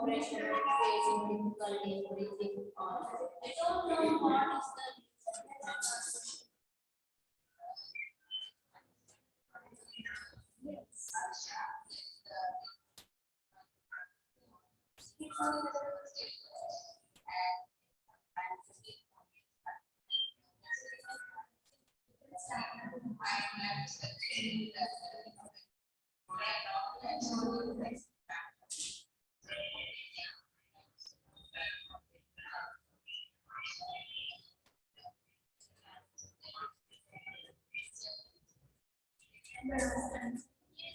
pressure, facing difficulty breathing, or I don't know what is the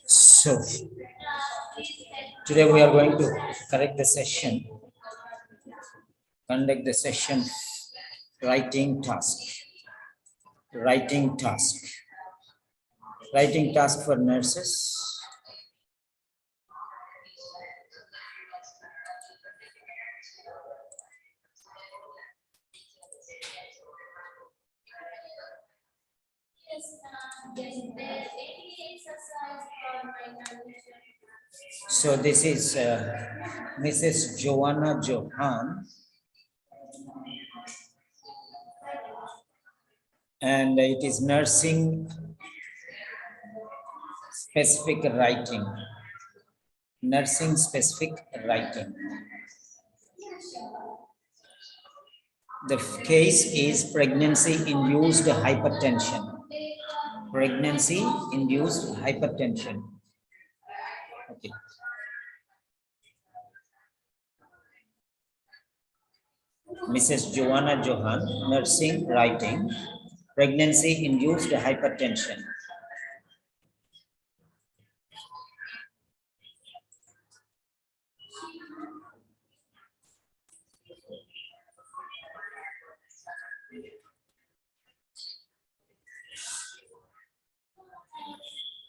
So today we are going to correct the session, conduct the session writing task, writing task, writing task for nurses. So this is Mrs. Joanna Johan, and it is nursing specific writing, nursing specific writing. The case is pregnancy-induced hypertension. Pregnancy-induced hypertension. Okay. Mrs. Joanna Johan, nursing, writing, pregnancy-induced hypertension.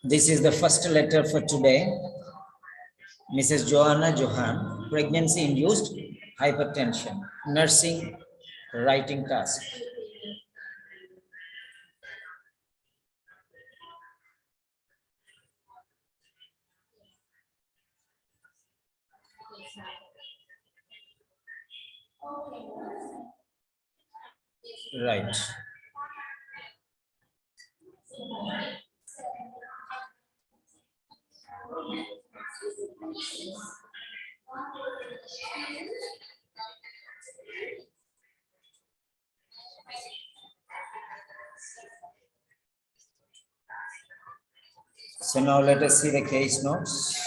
This is the first letter for today. Mrs. Joanna Johan, pregnancy-induced hypertension, nursing, writing task. Right. So now let us see the case notes.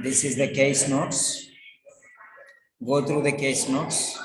This is the case notes. Go through the case notes.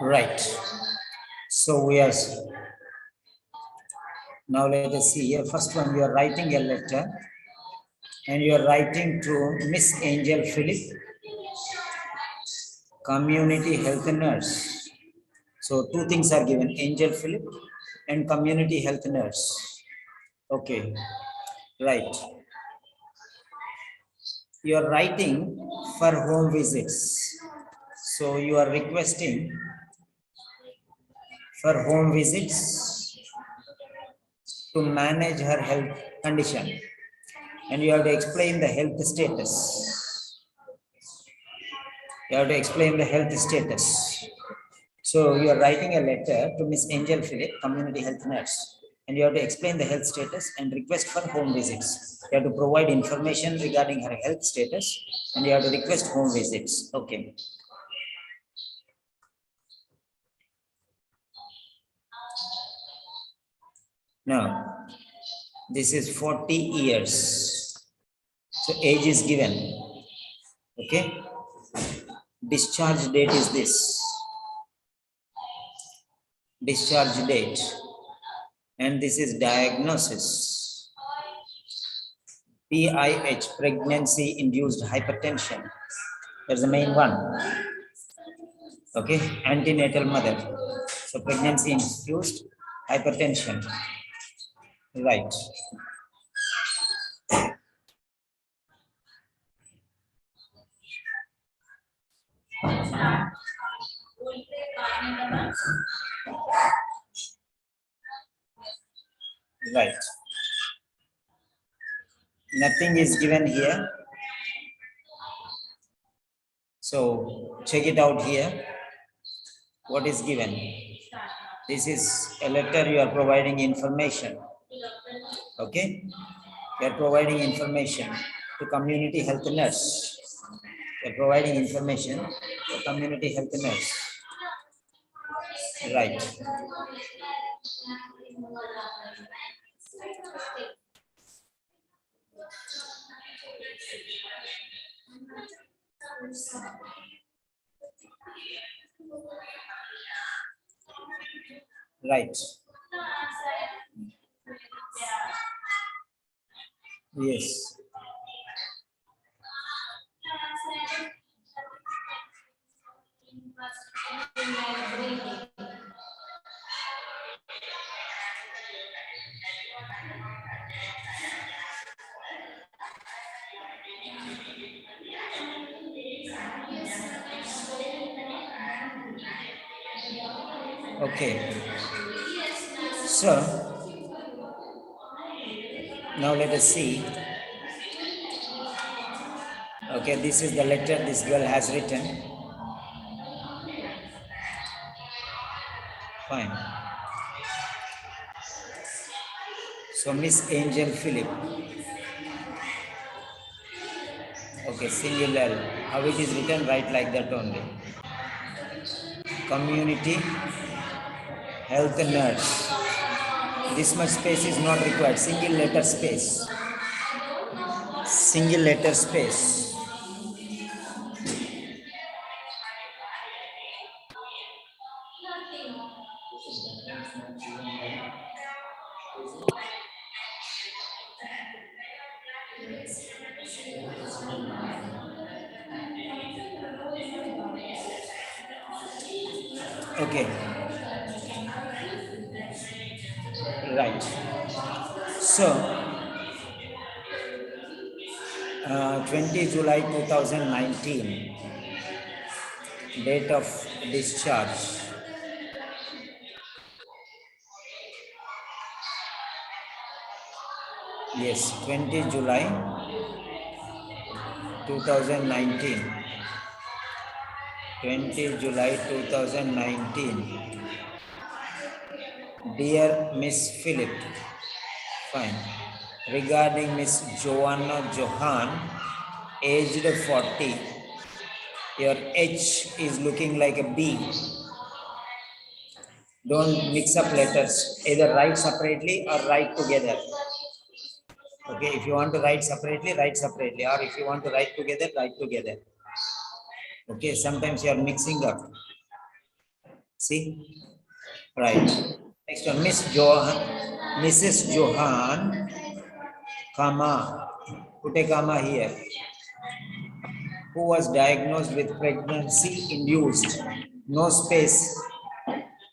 Right. So we are now let us see here. First one, you are writing a letter and you are writing to Miss Angel Philip, community health nurse. So two things are given, Angel Philip and community health nurse. Okay, right. You are writing for home visits. So you are requesting for home visits to manage her health condition. And you have to explain the health status. You have to explain the health status. So you are writing a letter to Miss Angel Philip, community health nurse, and you have to explain the health status and request for home visits. You have to provide information regarding her health status and you have to request home visits. Okay. Now, this is 40 years. So age is given. Okay. Discharge date is this. Discharge date. And this is diagnosis. PIH, pregnancy induced hypertension. That's the main one. Okay, antenatal mother. So pregnancy induced hypertension. Right. Right. Nothing is given here. So check it out here. What is given? This is a letter you are providing information. Okay. You are providing information to community health nurse. You are providing information to community health nurse. Right. Right. Yes. Okay. So now let us see. Okay, this is the letter this girl has written. Fine. So Miss Angel Philip. Okay, singular. How it is written, right like that only. Community health nurse. This much space is not required. Single letter space. Single letter space. Okay. Right. So, 20 July 2019, date of discharge. Yes, 20 July 2019. 20 July 2019. Dear Miss Philip, fine. Regarding Miss Joanna Johan, aged 40, your H is looking like a B. Don't mix up letters. Either write separately or write together. Okay, if you want to write separately, write separately. Or if you want to write together, write together. Okay, sometimes you are mixing up. See? Right. Next one, Miss Johan, Mrs. Johan, comma, put a comma here, who was diagnosed with pregnancy induced. No space.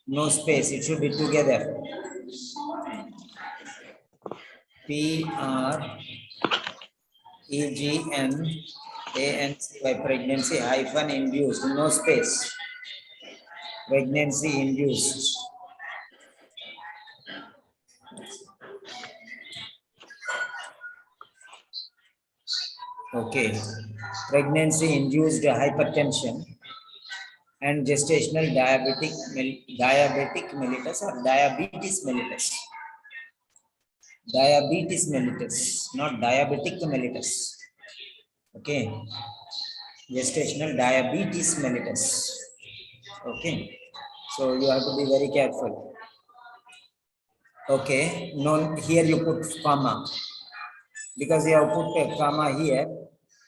No space. It should be together. PREGNANCY pregnancy hyphen induced. No space. Pregnancy induced. Okay. Pregnancy induced hypertension and gestational diabetic mellitus or diabetes mellitus. Diabetes mellitus, not diabetic mellitus. Okay, gestational diabetes mellitus. Okay, so you have to be very careful. Okay, no, here you put comma because you have put a comma here.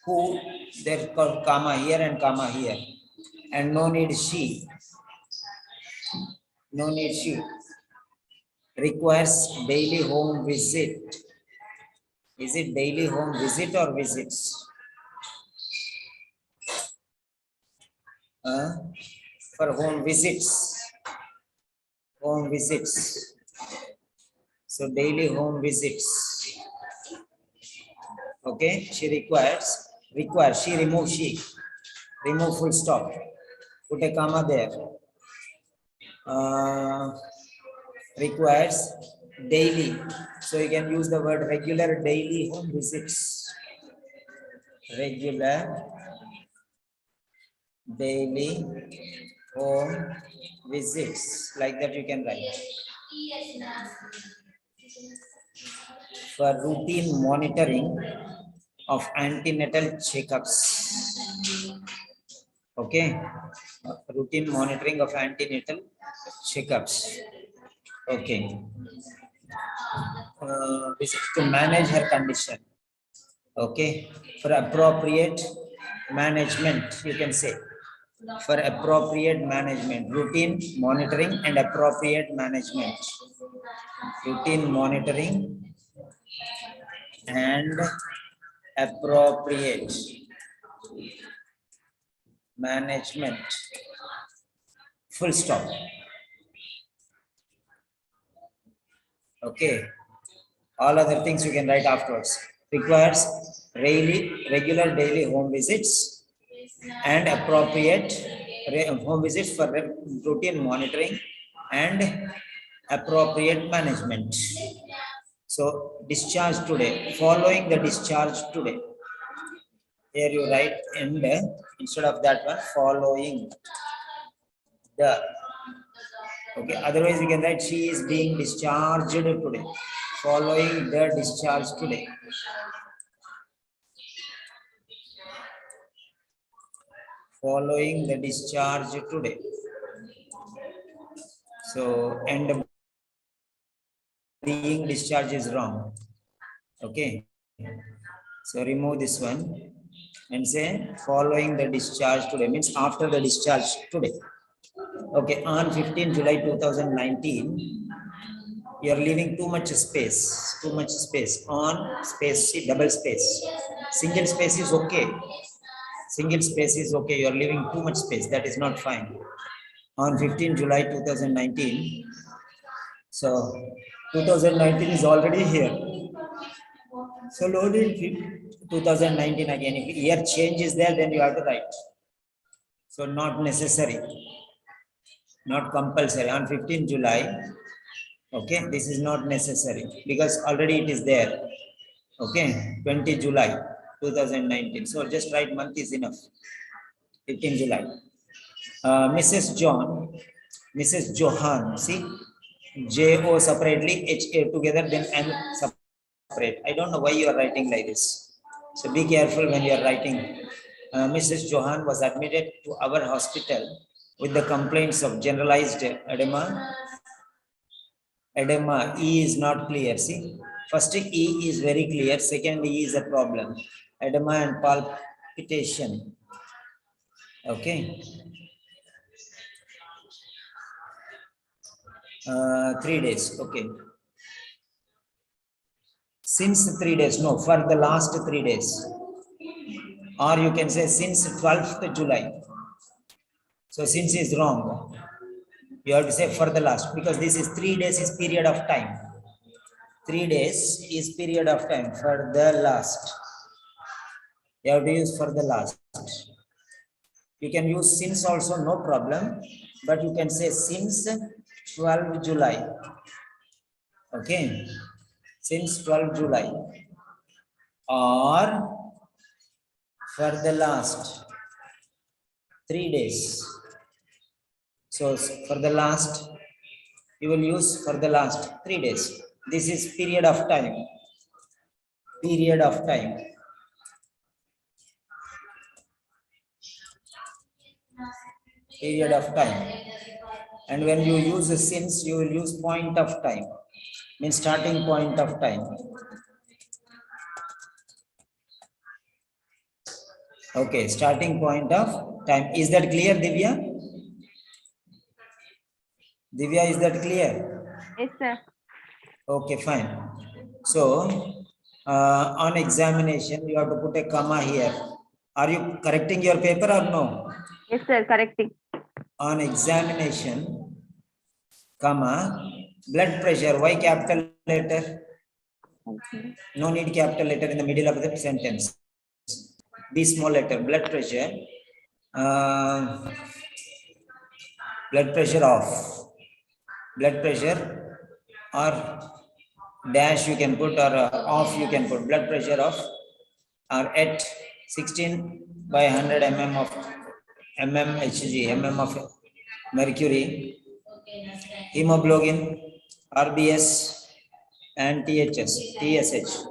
Who, there's called comma here and comma here, and no need she. No need she. Requires daily home visit. Is it daily home visit or visits? For home visits. Home visits. So daily home visits. Okay, she requires, she remove she. Remove full stop. Put a comma there. Requires daily. So you can use the word regular daily home visits. Regular daily home visits. Like that you can write. For routine monitoring of antenatal checkups. Okay, routine monitoring of antenatal checkups. Okay, this is to manage her condition. Okay, for appropriate management, you can say. For appropriate management, routine monitoring and appropriate management. Routine monitoring and appropriate management. Full stop. Okay, all other things you can write afterwards. Requires regular daily home visits and appropriate home visits for routine monitoring and appropriate management. So discharge today, following the discharge today. Here you write and instead of that one, following the. Okay, otherwise you can write she is being discharged today. Following the discharge today. Following the discharge today. So, and being discharged is wrong. Okay. So remove this one and say following the discharge today means after the discharge today. Okay, on 15 July 2019, you are leaving too much space. Too much space. On space, see, double space. Single space is okay. Single space is okay. You are leaving too much space. That is not fine. On 15 July 2019. So 2019 is already here. So no need 2019 again. If year change is there, then you have to write. So not necessary. Not compulsory. On 15 July. Okay, this is not necessary because already it is there. Okay, 20 July 2019. So just write month is enough. 15 July. Mrs. John, Mrs. Johan, see, J-O separately, H-A together, then M separate. I don't know why you are writing like this. So be careful when you are writing. Mrs. Johan was admitted to our hospital with the complaints of generalized edema. Edema, E is not clear. See, first E is very clear, second E is a problem. Edema and palpitation. Okay. 3 days. Okay. Since 3 days, no, for the last 3 days. Or you can say since 12th July. So since is wrong. You have to say for the last because this is 3 days is period of time. 3 days is period of time for the last. You have to use for the last. You can use since also, no problem, but you can say since 12 July. Okay, since 12 July or for the last 3 days. So for the last, you will use for the last 3 days. This is period of time. Period of time. Period of time. And when you use a since, you will use point of time. Means starting point of time. Okay, starting point of time. Is that clear, Divya? Divya, is that clear? Yes, sir. Okay, fine. So, on examination, you have to put a comma here. Are you correcting your paper or no? Yes, sir. Correcting. On examination, comma, blood pressure. Why capital letter? Okay. No need capital letter in the middle of the sentence. Be small letter. Blood pressure. Uh, blood pressure off. Blood pressure or dash you can put, or off you can put. Blood pressure off or at 16 by 100 mm of mm of mercury. Hemoglobin, RBS and TSH.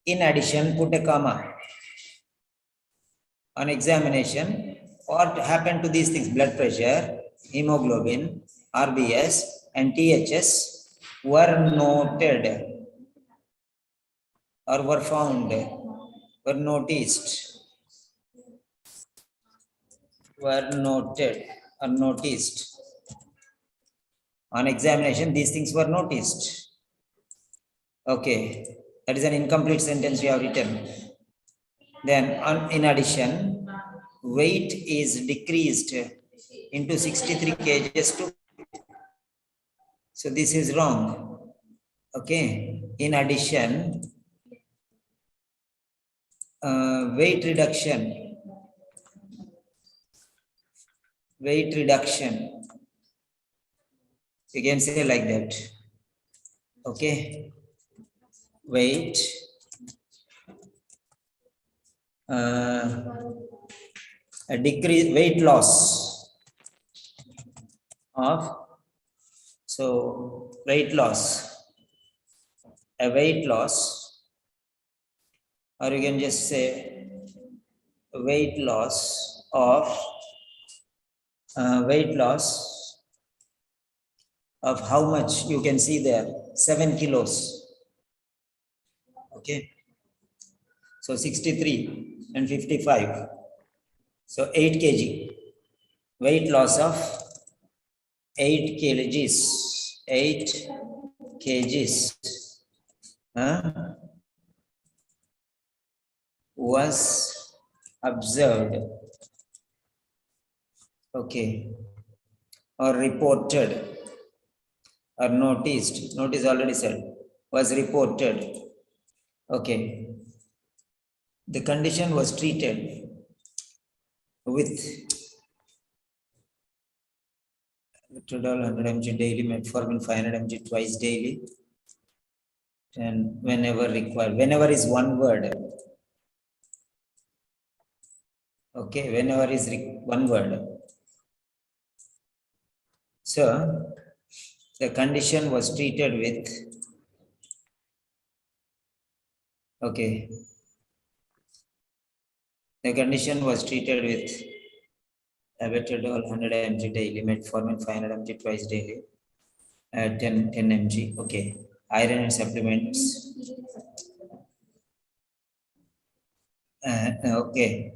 In addition, put a comma. On examination, what happened to these things? Blood pressure, hemoglobin, RBS and THS were noted or were found, were noticed, were noted or noticed. On examination, these things were noticed. Okay, that is an incomplete sentence you have written. Then, in addition, weight is decreased into 63 kgs to. So this is wrong. Okay. In addition, weight reduction. Weight reduction. You can say like that. Okay. Weight. A decrease, weight loss of. So weight loss. A weight loss. Or you can just say weight loss of how much you can see there, 7 kilos. Okay, so 63 and 55, so 8 kg, weight loss of 8 kgs, 8 kgs was observed, okay, or reported or noticed. Notice already said, was reported. Okay, the condition was treated with 100 mg daily, metformin 500 mg twice daily, and whenever required. Whenever is one word. Okay, whenever is one word. So the condition was treated with, okay, the condition was treated with abetadol 100 mg daily, metformin 500 mg twice daily, 10 mg. Okay, iron and supplements. Okay,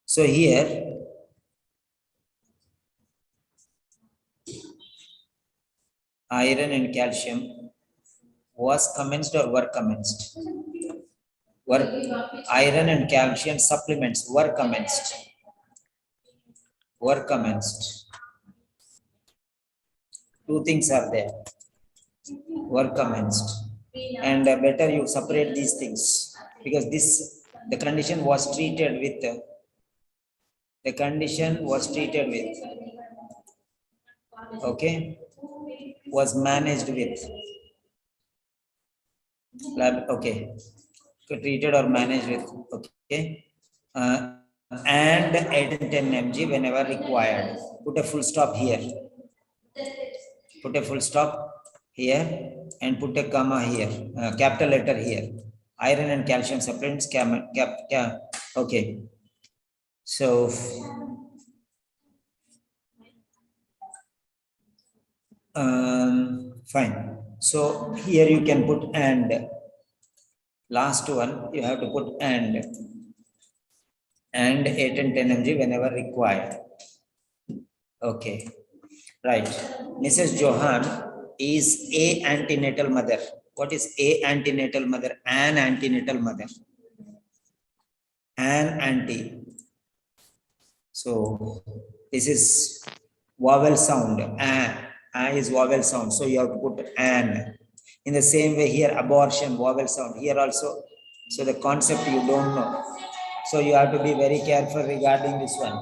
so here iron and calcium was commenced or were commenced? Iron and calcium supplements were commenced. Were commenced. Two things are there. Were commenced. And better you separate these things, because the condition was treated with, okay, was managed with, okay, treated or managed with, okay, and 8 and 10 mg whenever required. Put a full stop here. Put a full stop here and put a comma here, capital letter here. Iron and calcium supplements, okay. So, fine. So here you can put and. Last one, you have to put and 8 and 10 mg whenever required. Okay, right. Mrs. Johan is a antenatal mother. What is a antenatal mother? An antenatal mother. An anti. So this is vowel sound. A is vowel sound. So you have to put an. In the same way here, abortion, vowel sound. Here also. So the concept you don't know. So you have to be very careful regarding this one.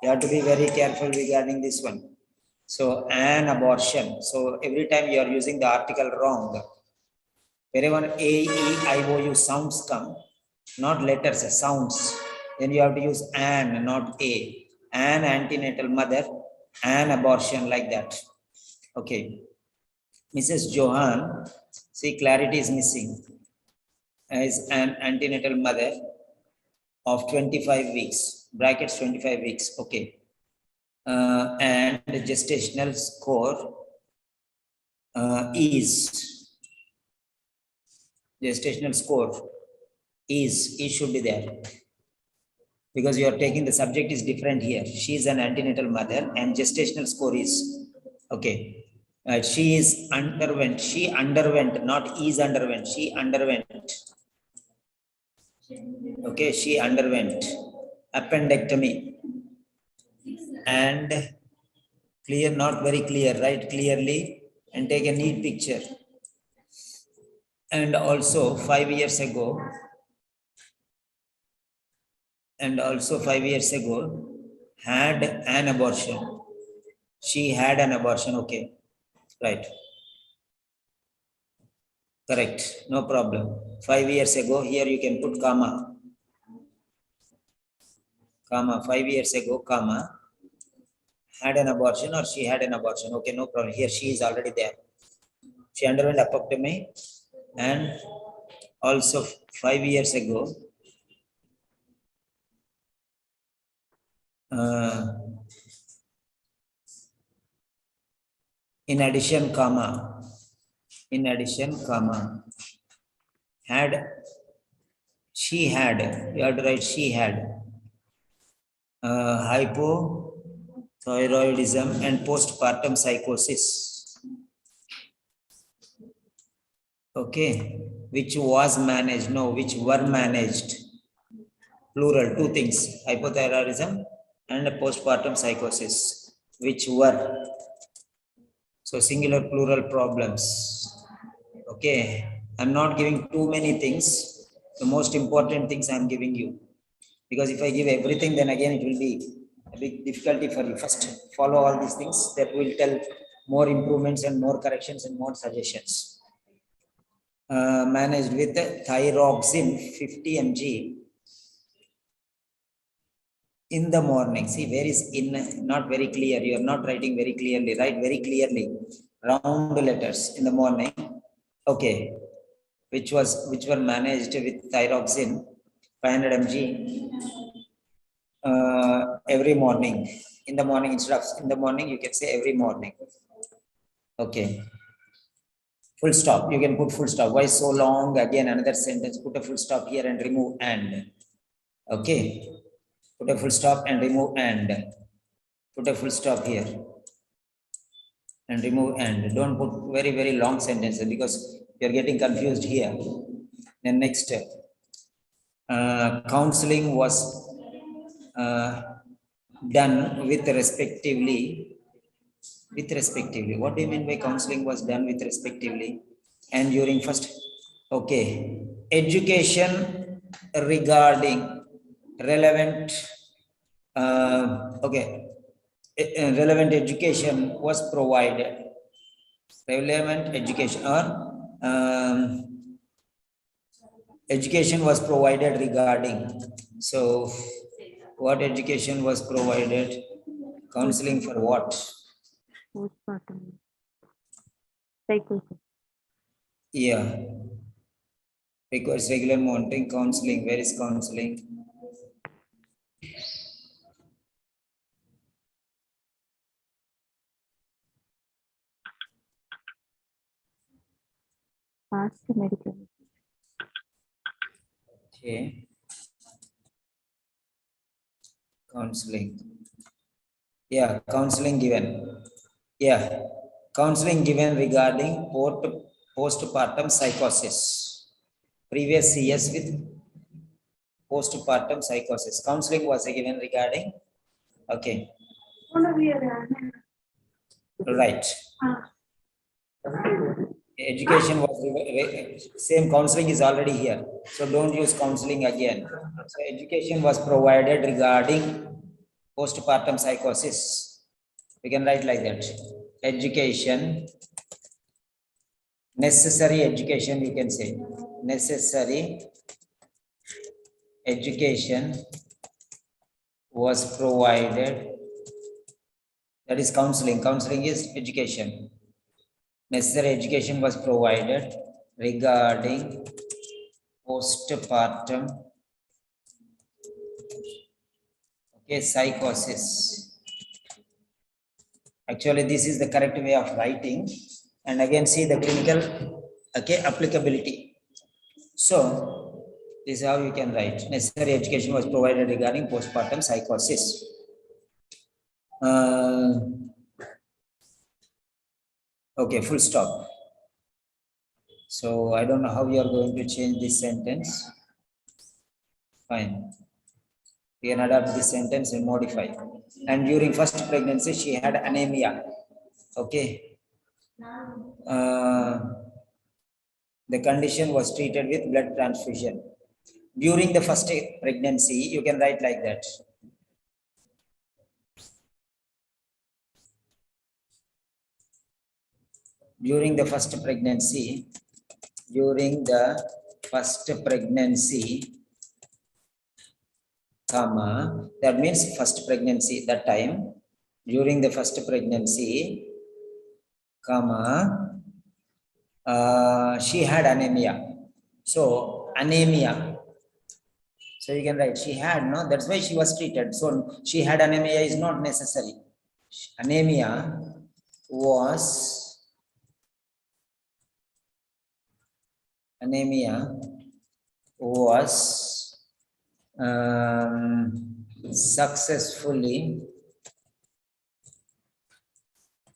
You have to be very careful regarding this one. So an abortion. So every time you are using the article wrong, wherever A, E, I, O, U sounds come, not letters, sounds, then you have to use an, not a. An antenatal mother, an abortion, like that. Okay. Mrs. Johan, see, clarity is missing, is an antenatal mother of 25 weeks, brackets 25 weeks, okay. And the gestational score is, gestational score is should be there. Because you are taking the subject is different here. She is an antenatal mother and gestational score is, okay. She is underwent, she underwent, not is underwent, she underwent. Okay, she underwent appendectomy and clear, not very clear, write clearly and take a neat picture. And also 5 years ago, had an abortion. She had an abortion, okay, right. Correct, no problem. 5 years ago, here you can put comma. 5 years ago, comma, had an abortion or she had an abortion. Okay, no problem. Here she is already there. She underwent appendectomy and also 5 years ago, in addition, comma, she had, you have to write she had, hypothyroidism and postpartum psychosis. Okay, which was managed, no, which were managed. Plural, two things, hypothyroidism and postpartum psychosis, which were. So singular, plural problems. Okay, I'm not giving too many things. The most important things I'm giving you. Because if I give everything, then again it will be a big difficulty for you. First, follow all these things. That will tell more improvements and more corrections and more suggestions. Managed with thyroxine 50 mg in the morning. See, where is in? Not very clear. You are not writing very clearly. Write very clearly. Round letters in the morning. Okay, which were managed with thyroxine 500 mg every morning. In the morning, instead of in the morning, you can say every morning. Okay. Full stop. You can put full stop. Why so long? Again, another sentence. Put a full stop here and remove and. Okay. Put a full stop and remove and. Put a full stop here and remove and. Don't put very, very long sentences because you're getting confused here. Then next, counseling was done with respectively. What do you mean by counseling was done with respectively? And during first, okay, education regarding relevant, okay, relevant education was provided. Relevant education or education was provided regarding. So, what education was provided? Counseling for what? Postpartum. cycle. Yeah. Requires regular monitoring, counseling. Where is counseling? Past medical. Okay. Counseling. Yeah, counseling given. Yeah, counseling given regarding postpartum psychosis. Previous years with postpartum psychosis. Counseling was given regarding. Okay, right. Education was same. Counseling is already here, so don't use counseling again. So education was provided regarding postpartum psychosis. We can write like that. Education, necessary education, you can say. Necessary education was provided. That is counseling. Counseling is education. Necessary education was provided regarding postpartum psychosis. Actually, this is the correct way of writing. And again, see the clinical applicability. So, this is how you can write. Necessary education was provided regarding postpartum psychosis. Okay, full stop. So, I don't know how you are going to change this sentence. Fine. We can adapt this sentence and modify. And during first pregnancy, she had anemia. Okay. The condition was treated with blood transfusion. During the first pregnancy, you can write like that. During the first pregnancy, comma, that means first pregnancy, that time, during the first pregnancy, comma, she had anemia. So, anemia. So, you can write, she had, no, that's why she was treated. So, she had anemia is not necessary. Anemia was successfully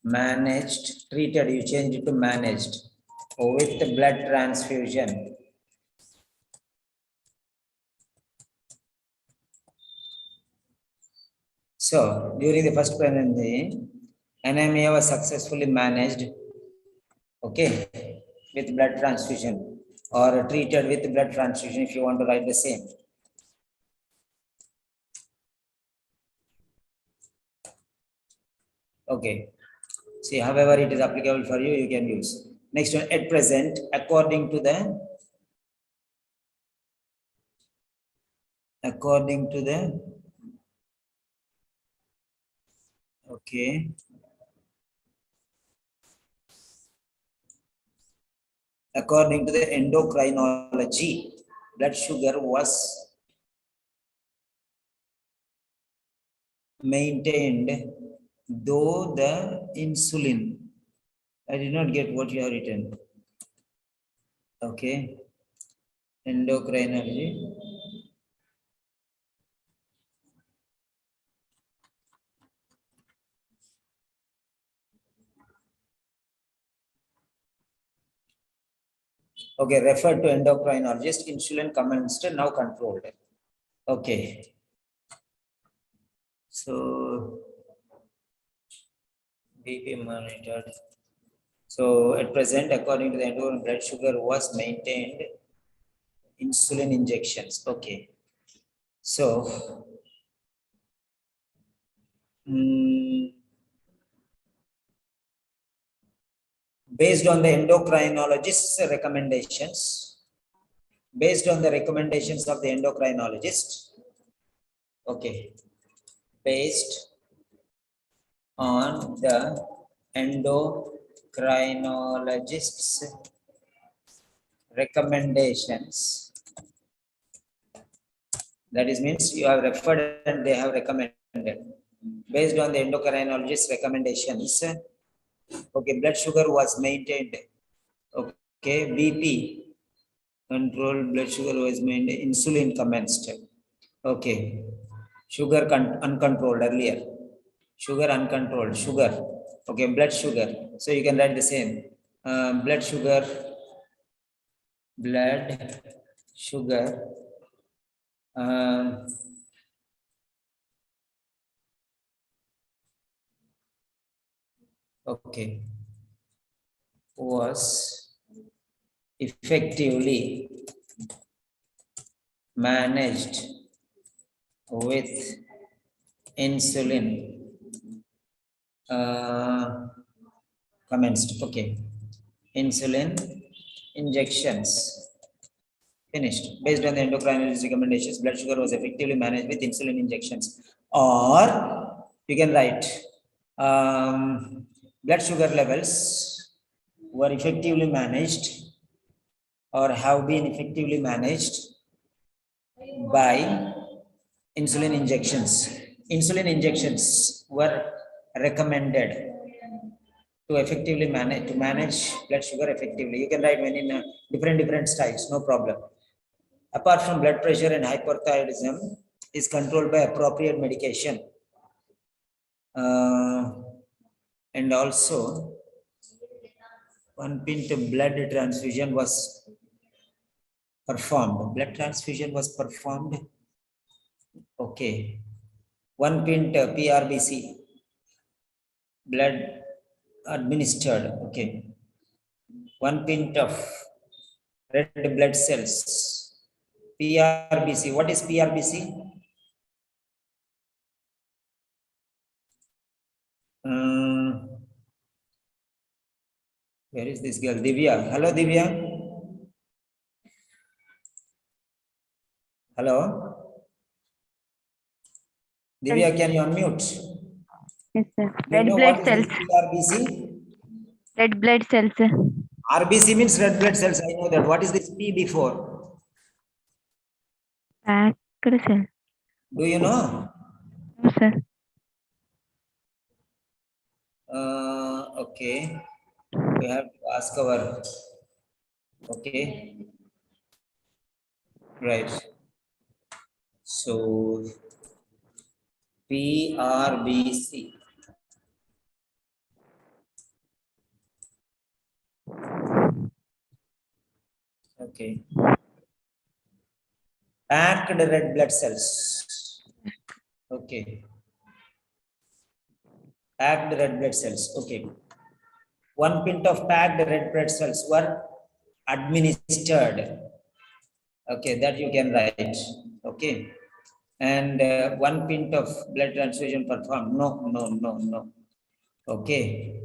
managed, treated, you change it to managed with the blood transfusion. So, during the first pregnancy, anemia was successfully managed, okay, with blood transfusion or treated with blood transfusion if you want to write the same. Okay. See, however it is applicable for you, you can use. Next one, at present, according to the okay. According to the endocrinology, blood sugar was maintained though the insulin. I did not get what you have written. Okay. Endocrinology. Okay, refer to endocrinologist, insulin commenced, now controlled. Okay. So, BP monitored. So, at present, according to the endocrine, blood sugar was maintained, insulin injections. Okay. So, based on the endocrinologist's recommendations, based on the recommendations of the endocrinologist, okay, based on the endocrinologist endocrinologists' recommendations. That is means you have referred and they have recommended. Based on the endocrinologist's recommendations, okay, blood sugar was maintained. Okay, BP control, blood sugar was maintained, insulin commenced. Okay, sugar uncontrolled earlier. Sugar uncontrolled, sugar. Okay, blood sugar. So you can write the same. Blood sugar, blood sugar. Okay, was effectively managed with insulin commenced. Okay, insulin injections finished. Based on the endocrinologist recommendations, blood sugar was effectively managed with insulin injections. Or you can write blood sugar levels were effectively managed or have been effectively managed by insulin injections. Insulin injections were recommended to effectively manage blood sugar effectively. You can write many in different styles, no problem. Apart from blood pressure and hyperthyroidism is controlled by appropriate medication. And also 1 pint of blood transfusion was performed. Blood transfusion was performed. Okay. 1 pint PRBC blood administered. Okay. 1 pint of red blood cells. PRBC. What is PRBC? Where is this girl? Divya. Hello, Divya. Hello. Divya, can you unmute? Yes, sir. Do you Red know blood what is cells. this PRBC? Red blood cells, sir. RBC means red blood cells. I know that. What is this P before? Packed cell. Do you know? No, sir. Okay. We have to ask our. Okay. Right. So PRBC. Okay. Packed red blood cells. Okay. Packed red blood cells. Okay. 1 pint of packed red blood cells were administered. Okay, that you can write. Okay. And 1 pint of blood transfusion performed. No. Okay.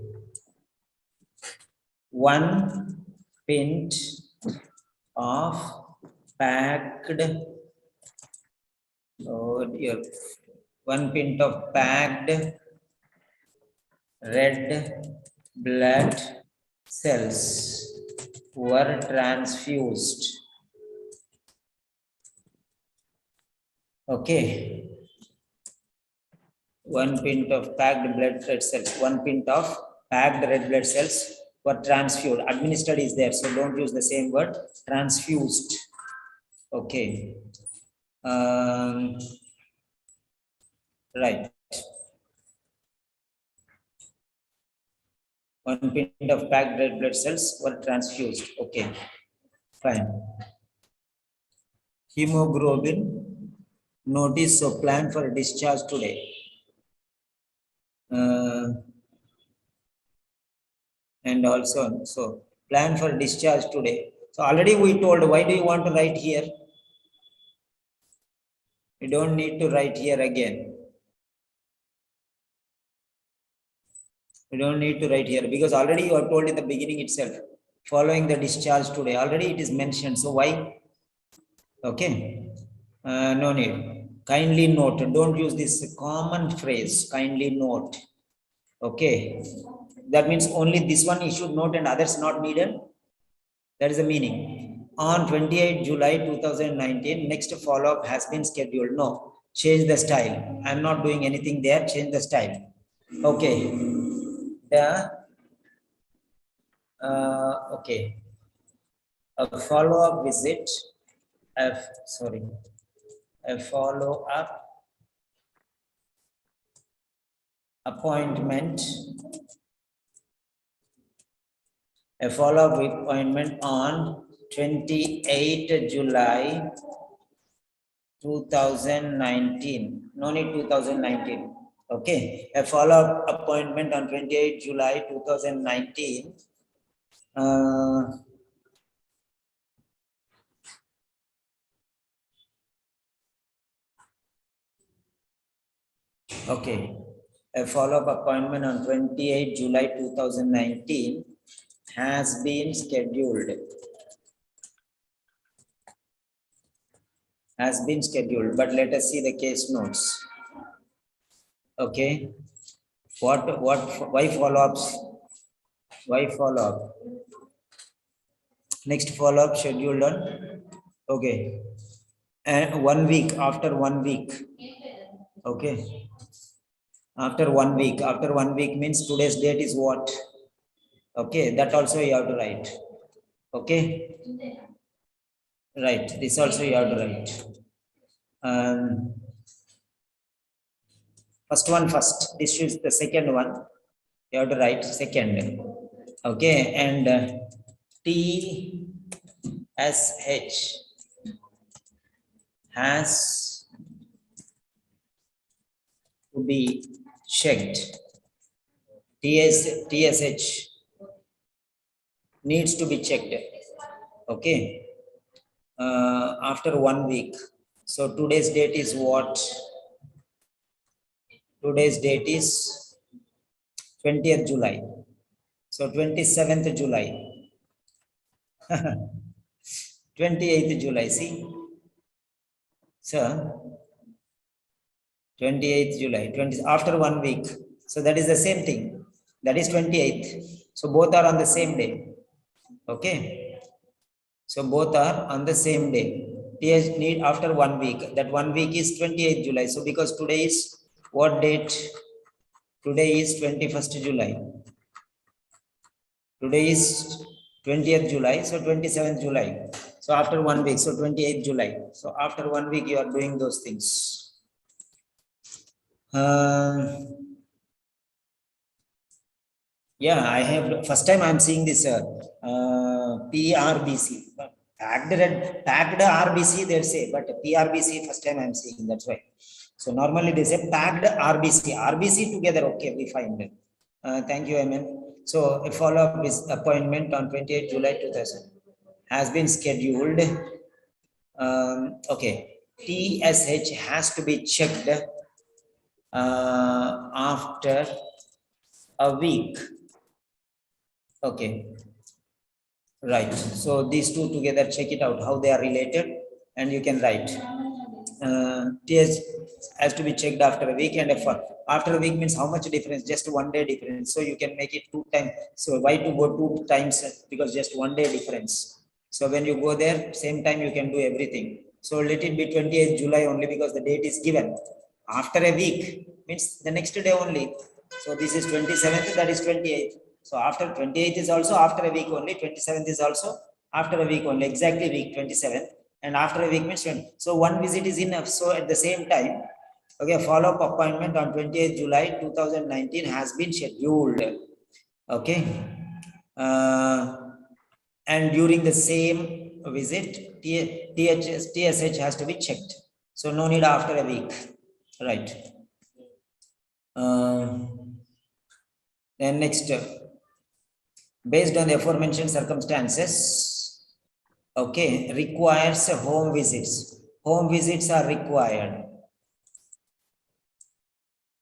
1 pint of packed, oh dear, 1 pint of packed red blood cells were transfused. Okay. 1 pint of packed blood red cells, 1 pint of packed red blood cells were transfused. Administered is there, so don't use the same word. Transfused. Okay. Right. 1 pint of packed red blood cells were transfused. Okay. Fine. Hemoglobin. Notice, so plan for discharge today. And also, so plan for discharge today. So already we told, why do you want to write here? You don't need to write here again. You don't need to write here because already you are told in the beginning itself, following the discharge today, already it is mentioned. So why? Okay. No need. Kindly note, don't use this common phrase, kindly note. Okay. That means only this one you should note and others not needed. That is the meaning. On 28 July 2019, next follow-up has been scheduled. No, change the style. I'm not doing anything there. Change the style. Okay. Okay. A follow-up visit. A follow-up appointment. A follow-up appointment on 28 July 2019. No need 2019. Okay. A follow-up appointment on 28 July 2019. Okay. A follow-up appointment on 28 July 2019 has been scheduled. Has been scheduled, but let us see the case notes. Okay. Why follow-ups? Why follow-up? Next follow-up scheduled on, okay. And 1 week, after 1 week. Okay. After 1 week. After 1 week means today's date is what? Okay, that also you have to write. Okay. Right. This also you have to write. First one first. This is the second one. You have to write second. Okay. And TSH has to be checked. TSH needs to be checked. Okay. After 1 week. So today's date is what? Today's date is 20th July. So 27th July. 28th July. See? So 28th July. After 1 week. So that is the same thing. That is 28th. So both are on the same day. Okay. So both are on the same day. TH need after 1 week. That 1 week is 28th July. So because today is what date? Today is 21st July. Today is 20th July. So 27th July. So after 1 week. So 28th July. So after 1 week you are doing those things. Yeah, I have first time I'm seeing this PRBC. Packed RBC they'll say, but PRBC first time I'm seeing, that's why. So normally they say packed RBC. RBC together, okay, we find it. Thank you, Amen. So a follow-up is appointment on 28 July 2000 has been scheduled. Okay, TSH has to be checked after a week. Okay, right. So these two together, check it out how they are related, and you can write. TS has to be checked after a week, and after a week means how much difference? Just 1 day difference. So you can make it 2 times. So why to go 2 times? Because just 1 day difference. So when you go there, same time you can do everything. So let it be 28th July only because the date is given. After a week means the next day only. So this is 27th, that is 28th. So after 28th is also after a week only. 27th is also after a week only. Exactly week 27th. And after a week means 20. So 1 visit is enough. So at the same time, okay, follow-up appointment on 28th July 2019 has been scheduled. Okay. And during the same visit, TSH has to be checked. So no need after a week. Right. Then next, based on the aforementioned circumstances, okay, requires home visits. Home visits are required.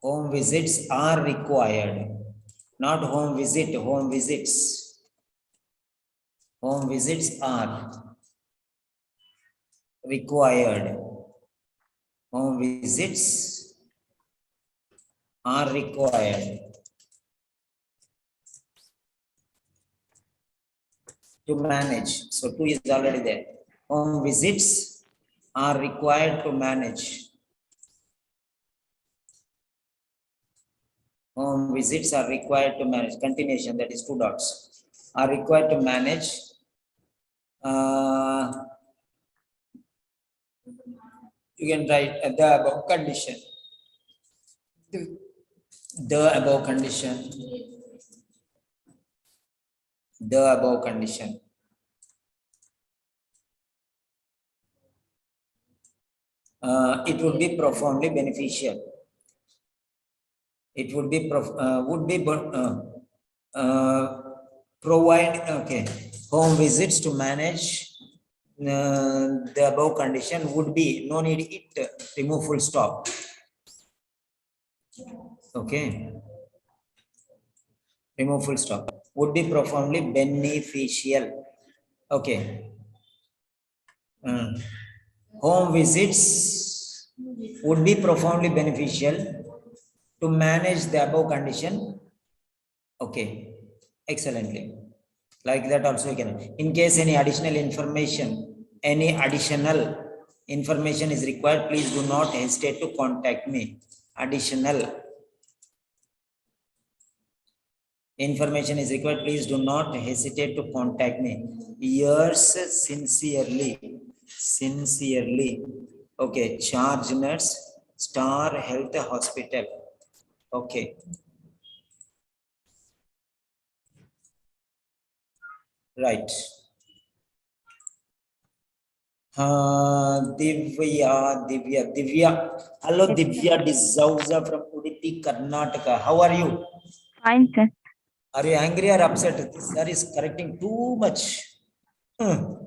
Home visits are required. Not home visit, home visits. Home visits are required. Home visits are required. to manage. So 2 is already there. Home visits are required to manage. Home visits are required to manage. Continuation, that is 2 dots. Are required to manage. You can write the above condition. The above condition. The above condition. It would be profoundly beneficial. It would be provide home visits to manage the above condition would be no need it remove full stop. Okay, remove full stop would be profoundly beneficial. Okay, home visits would be profoundly beneficial to manage the above condition. Okay, excellently. Like that also you can. In case any additional information is required, please do not hesitate to contact me. Additional information is required, please do not hesitate to contact me. Yours sincerely. Okay, charge nurse, Star Health Hospital. Okay. Right. Divya. Hello, Yes, Divya D'Souza from Udupi, Karnataka. How are you? fine, sir. Are you angry or upset? This sir is correcting too much. No,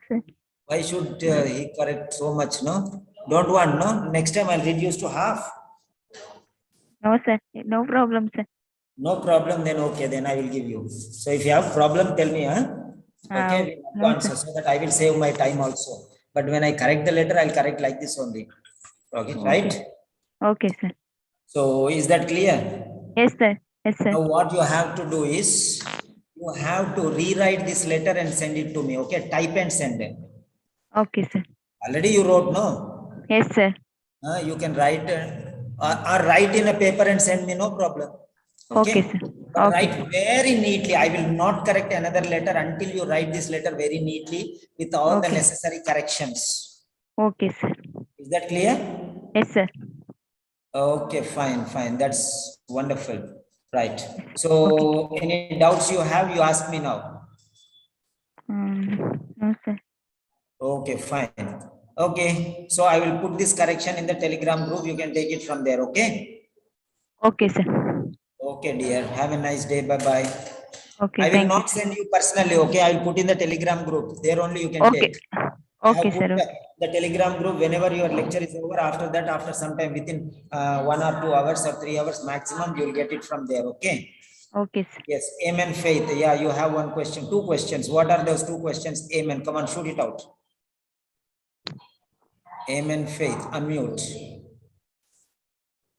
sir. Why should he correct so much? No, don't want. No, next time I'll reduce to half. No, sir. No problem, sir. No problem. Then okay. Then I will give you. So if you have problem, tell me. Huh? Okay, we have to no, answer sir. so that I will save my time also. But when I correct the letter, I'll correct like this only. Okay, right? Okay, sir. So is that clear? Yes, sir. Yes, sir. Now what you have to do is you have to rewrite this letter and send it to me. Okay, type and send it. Okay, sir. Already you wrote, no? Yes, sir. You can write or write in a paper and send me, no problem. Okay, Okay, sir. but Okay, write sir. very neatly. I will not correct another letter until you write this letter very neatly with all the Okay. necessary corrections. Okay, sir. Is that clear? Yes, sir. Okay, fine. That's wonderful. Right. So any doubts you have, you ask me now. No, sir. Okay, fine. Okay, so I will put this correction in the Telegram group. You can take it from there. Okay. Okay, sir. Okay, dear. Have a nice day. Bye-bye. Okay, I will thank you, not sir. send you personally. Okay, I will put in the Telegram group. There only you can Okay. take. I Okay, have sir. put the Telegram group. Whenever your lecture is over, after that, after some time, within 1 or 2 hours or 3 hours maximum, you will get it from there. Okay. Okay, sir. Yes. Amen. Faith. Yeah, you have one question, 2 questions. What are those 2 questions? Amen. Come on, shoot it out. Amen. Faith. Unmute.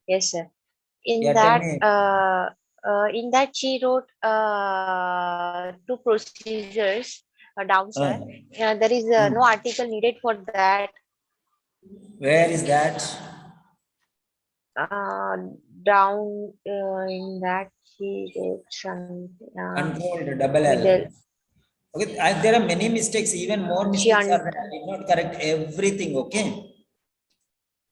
Yes, sir. Yeah, tell me. In that she wrote 2 procedures down, sir. There is no article needed for that. Where is that? Down in that she wrote some Controlled double L. middle. Okay, there are many mistakes. Even more She mistakes are there. I did not correct everything. Okay.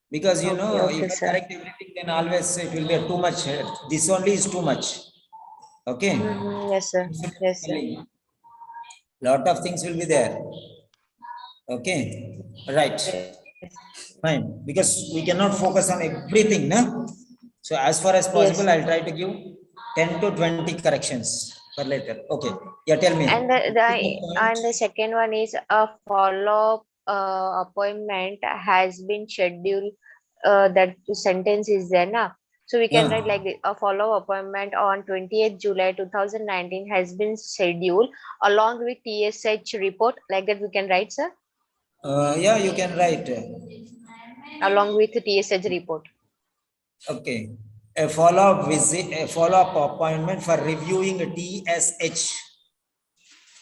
Because you know, okay, if I sir. correct everything, then always it will be too much. This only is too much. Okay. Yes, sir. Yes, sir. Lot of things will be there. Okay. Right. Yes. Fine. Because we cannot focus on everything. No? So as far as possible, Yes, I'll try to give 10 to 20 corrections per letter. Okay. Yeah, tell me. And the second one is a follow-up appointment has been scheduled. That sentence is there now. So we can write like this, a follow-up appointment on 28th July 2019 has been scheduled along with TSH report. Like that we can write, sir. Yeah, you can write. Along with TSH report. Okay. A follow-up visit, a follow-up appointment for reviewing TSH.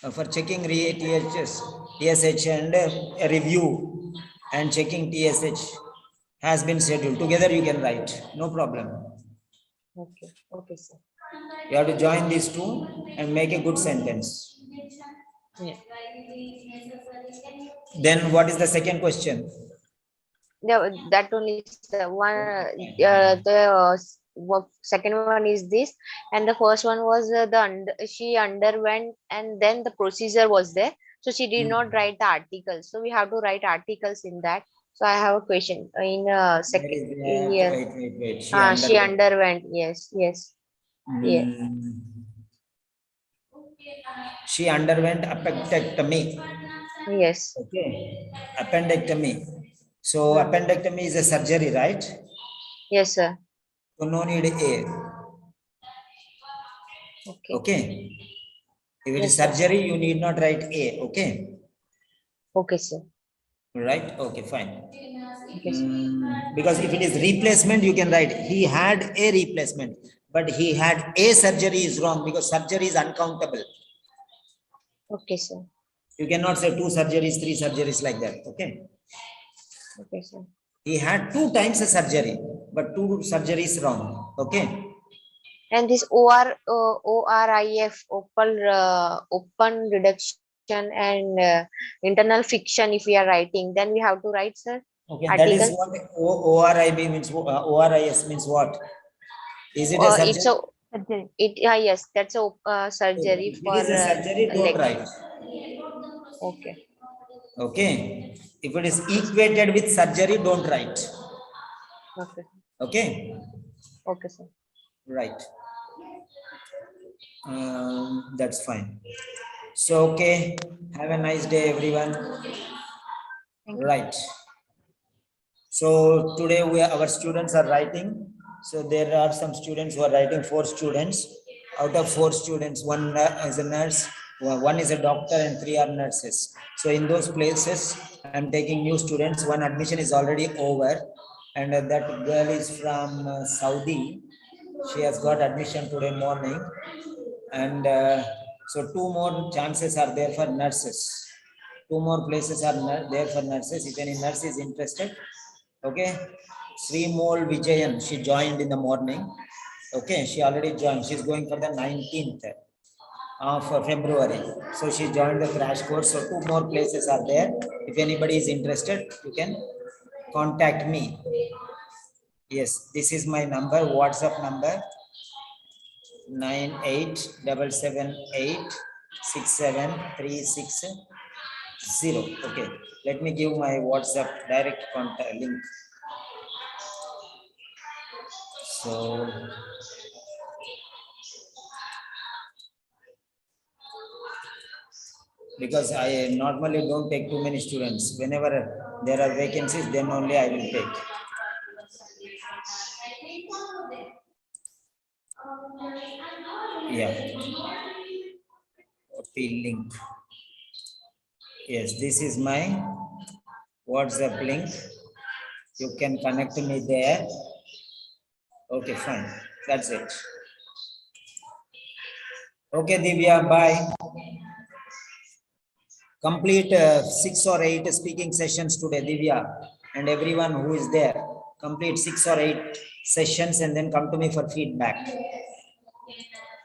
For checking TSH and a review and checking TSH has been scheduled. Together you can write, no problem. Okay. Okay, sir. You have to join these two and make a good sentence. Yeah. Then what is the second question? That one is the one. Second one is this, and the first one was she underwent, and then the procedure was there. So she did not write the articles. So we have to write articles in that. So I have a question in Where second. is Yeah. that? Wait. She underwent. Yes. Yes. Yeah. She underwent appendectomy. Yes. Okay, appendectomy. So appendectomy is a surgery, right? Yes, sir. So no need A. Okay. Okay. If it is Yes, sir. surgery, you need not write A. Okay. Okay, sir. Right. Okay. Fine. Okay, sir. Because if it is replacement, you can write he had a replacement, but he had a surgery is wrong because surgery is uncountable. Okay, sir. You cannot say 2 surgeries, 3 surgeries like that. Okay. Okay, sir. He had 2 times a surgery, but 2 surgeries wrong. Okay. And this ORIF, open reduction and internal fiction, if we are writing, then we have to write, sir, Okay. That is articles. what ORIB means. ORIS means what? Is it a It's surgery? a Surgery. yes, that's a surgery If it for is a surgery, don't leg. write. Okay. Okay. If it is equated with surgery, don't write. Okay. Okay. Okay, sir. Right. That's fine. So, okay. Have a nice day, everyone. Thank you. Right. So today our students are writing. So there are some students who are writing, 4 students. Out of 4 students, one is a nurse, one is a doctor, and 3 are nurses. So in those places, I'm taking new students. One admission is already over, and that girl is from Saudi. She has got admission today morning, and so 2 more chances are there for nurses. 2 more places are there for nurses. If any nurse is interested, okay. Srimol Vijayan, she joined in the morning. Okay, she already joined. She's going for the 19th of February. So she joined the crash course. So 2 more places are there. If anybody is interested, you can contact me. Yes, this is my number, WhatsApp number 9877867360. Okay, let me give my WhatsApp direct contact link. So because I normally don't take too many students. Whenever there are vacancies, then only I will take. Yeah. Copy link. Yes, this is my WhatsApp link. You can connect me there. Okay, fine. That's it. Okay, Divya, bye. Complete 6 or 8 speaking sessions today, Divya, and everyone who is there. Complete 6 or 8 sessions and then come to me for feedback.